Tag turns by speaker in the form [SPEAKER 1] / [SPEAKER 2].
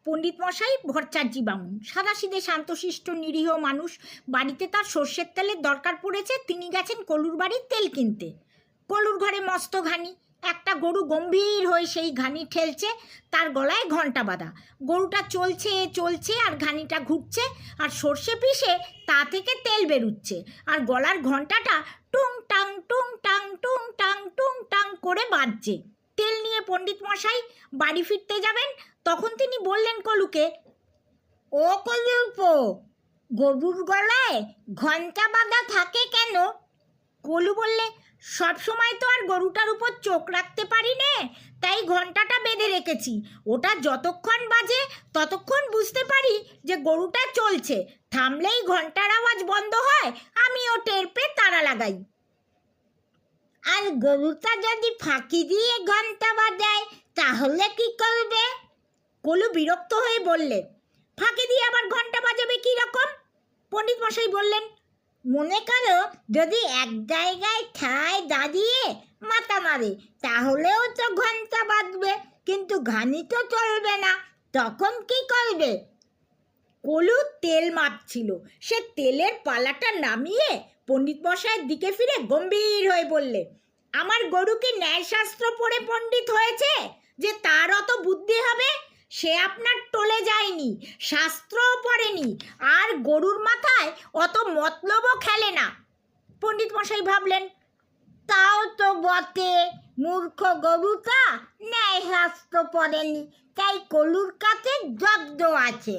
[SPEAKER 1] পণ্ডিত মশাই ভট্টাচার্য বামুন, সাদাসিধে শান্তশিষ্ট নিরীহ মানুষ। বাড়িতে তার সর্ষের তেলের দরকার পড়েছে, তিনি গেছেন কলুর বাড়ির তেল কিনতে। কলুর ঘরে মস্ত ঘানি, একটা গরু গম্ভীর হয়ে সেই ঘানি ঠেলছে, তার গলায় ঘণ্টা বাঁধা। গরুটা চলছে চলছে আর ঘানিটা ঘুরছে, আর সর্ষে পিষে তা থেকে তেল বেরুচ্ছে, আর গলার ঘণ্টাটা টুং টাং টুং টাং টুং টাং টুং টাং করে বাজছে। তেল নিয়ে পণ্ডিত মশাই বাড়ি ফিরতে যাবেন, তখন তিনি বললেন কলুকে, ও কলুপো, গরুর গলায় ঘণ্টা বাঁধা থাকে কেন? কলু বললে, সব সময় তো আর গরুটার উপর চোখ রাখতে পারি নে, তাই ঘণ্টাটা বেঁধে রেখেছি। ওটা যতক্ষণ বাজে ততক্ষণ বুঝতে পারি যে গরুটা চলছে, থামলেই ঘণ্টার আওয়াজ বন্ধ হয়, আমিও টের পেয়ে তাড়া লাগাই। আর গরুটা যদি ফাঁকি দিয়ে ঘণ্টা বাজায় তাহলে কি করবে? কলু বিরক্ত হয়ে বললে, ফাঁকি দিয়ে আবার ঘণ্টা বাজাবে কী রকম? পণ্ডিত মশাই বললেন, মনে করো যদি এক জায়গায় ঠায় দাঁড়িয়ে মাথা মারে তাহলেও তো ঘণ্টা বাজবে, কিন্তু ঘানি তো চলবে না, তখন কি করবে? কলু তেল মাপছিল, সে তেলের পালাটা নামিয়ে পণ্ডিত মশাইয়ের দিকে ফিরে গম্ভীর হয়ে বললে, আমার গরু কি ন্যায়শাস্ত্র পড়ে পণ্ডিত হয়েছে যে তার অত বুদ্ধি হবে? সে আপনার টলে যায়নি, শাস্ত্রও পড়েনি, আর গরুর মাথায় অত মতলবও খেলে না। পণ্ডিত মশাই ভাবলেন, তাও তো বটে, মূর্খ গরুটা ন্যায়শাস্ত্র পড়েনি, তাই কলুর কাছে জব্দ আছে।